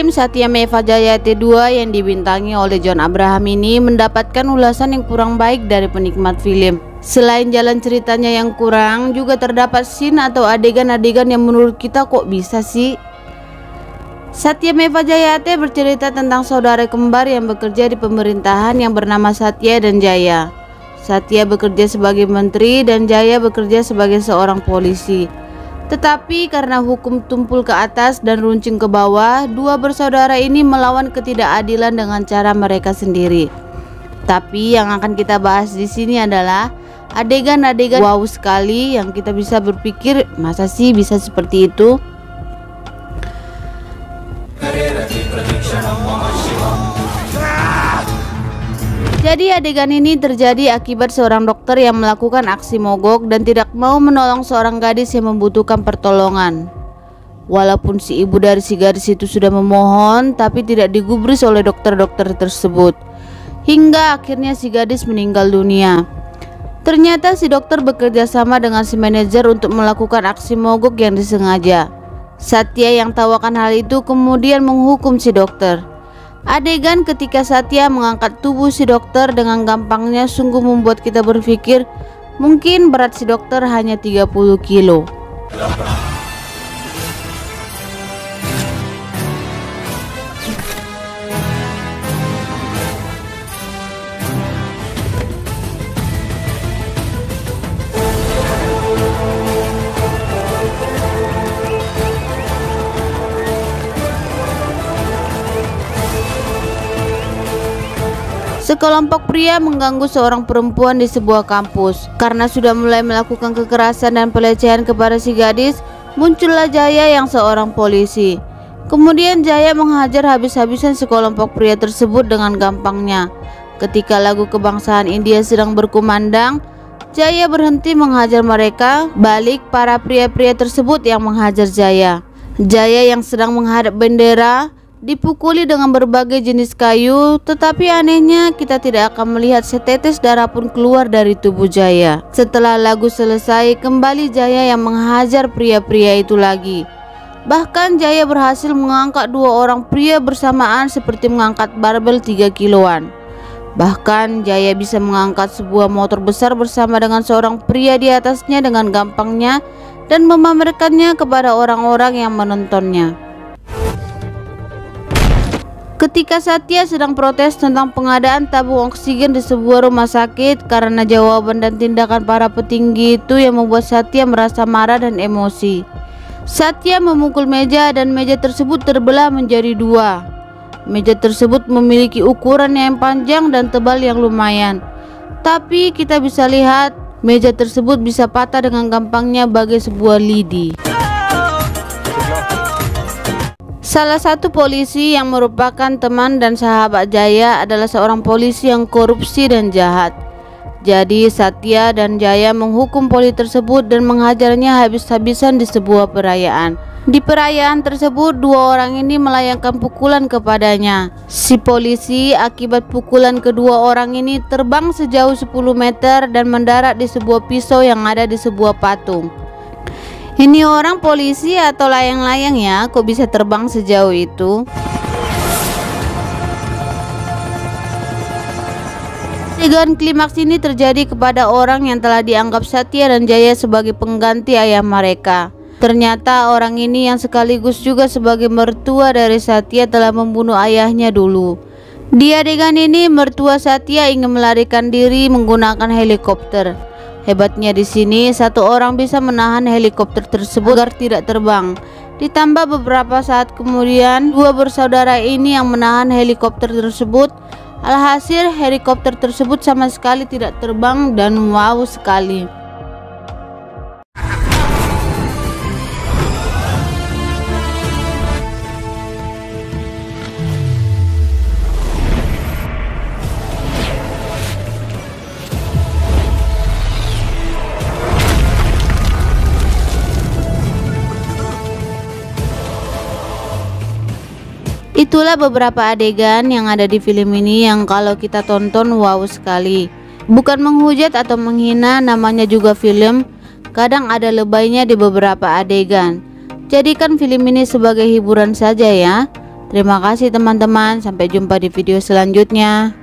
Film Satya Meva Jayate 2 yang dibintangi oleh John Abraham ini mendapatkan ulasan yang kurang baik dari penikmat film. Selain jalan ceritanya yang kurang, juga terdapat scene atau adegan-adegan yang menurut kita kok bisa sih. Satya Meva Jayate bercerita tentang saudara kembar yang bekerja di pemerintahan yang bernama Satya dan Jaya. Satya bekerja sebagai menteri dan Jaya bekerja sebagai seorang polisi. Tetapi karena hukum tumpul ke atas dan runcing ke bawah, dua bersaudara ini melawan ketidakadilan dengan cara mereka sendiri. Tapi yang akan kita bahas di sini adalah adegan-adegan wow sekali yang kita bisa berpikir, masa sih bisa seperti itu? Jadi adegan ini terjadi akibat seorang dokter yang melakukan aksi mogok dan tidak mau menolong seorang gadis yang membutuhkan pertolongan. Walaupun si ibu dari si gadis itu sudah memohon, tapi tidak digubris oleh dokter-dokter tersebut. Hingga akhirnya si gadis meninggal dunia. Ternyata si dokter bekerja sama dengan si manajer untuk melakukan aksi mogok yang disengaja. Satya yang tahu akan hal itu kemudian menghukum si dokter. Adegan ketika Satya mengangkat tubuh si dokter dengan gampangnya sungguh membuat kita berpikir mungkin berat si dokter hanya 30 kilo. Sekelompok pria mengganggu seorang perempuan di sebuah kampus. Karena sudah mulai melakukan kekerasan dan pelecehan kepada si gadis, muncullah Jaya yang seorang polisi. Kemudian Jaya menghajar habis-habisan sekelompok pria tersebut dengan gampangnya. Ketika lagu kebangsaan India sedang berkumandang, Jaya berhenti menghajar mereka, balik para pria-pria tersebut yang menghajar Jaya. Jaya yang sedang menghadap bendera dipukuli dengan berbagai jenis kayu, tetapi anehnya kita tidak akan melihat setetes darah pun keluar dari tubuh Jaya. Setelah lagu selesai, kembali Jaya yang menghajar pria-pria itu lagi. Bahkan Jaya berhasil mengangkat dua orang pria bersamaan seperti mengangkat barbel 3 kiloan. Bahkan Jaya bisa mengangkat sebuah motor besar bersama dengan seorang pria di atasnya dengan gampangnya dan memamerkannya kepada orang-orang yang menontonnya. Ketika Satya sedang protes tentang pengadaan tabung oksigen di sebuah rumah sakit karena jawaban dan tindakan para petinggi itu yang membuat Satya merasa marah dan emosi. Satya memukul meja dan meja tersebut terbelah menjadi dua. Meja tersebut memiliki ukuran yang panjang dan tebal yang lumayan. Tapi kita bisa lihat meja tersebut bisa patah dengan gampangnya bagai sebuah lidi. Salah satu polisi yang merupakan teman dan sahabat Jaya adalah seorang polisi yang korupsi dan jahat. Jadi Satya dan Jaya menghukum polisi tersebut dan menghajarnya habis-habisan di sebuah perayaan. Di perayaan tersebut dua orang ini melayangkan pukulan kepadanya. Si polisi akibat pukulan kedua orang ini terbang sejauh 10 meter dan mendarat di sebuah pisau yang ada di sebuah patung. Ini orang polisi atau layang-layang ya, kok bisa terbang sejauh itu? Adegan klimaks ini terjadi kepada orang yang telah dianggap Satya dan Jaya sebagai pengganti ayah mereka. Ternyata orang ini yang sekaligus juga sebagai mertua dari Satya telah membunuh ayahnya dulu. Di adegan ini mertua Satya ingin melarikan diri menggunakan helikopter. Hebatnya di sini satu orang bisa menahan helikopter tersebut agar tidak terbang. Ditambah beberapa saat kemudian dua bersaudara ini yang menahan helikopter tersebut. Alhasil helikopter tersebut sama sekali tidak terbang dan wow sekali. Itulah beberapa adegan yang ada di film ini yang kalau kita tonton wow sekali. Bukan menghujat atau menghina, namanya juga film. Kadang ada lebaynya di beberapa adegan. Jadikan film ini sebagai hiburan saja ya. Terima kasih teman-teman, sampai jumpa di video selanjutnya.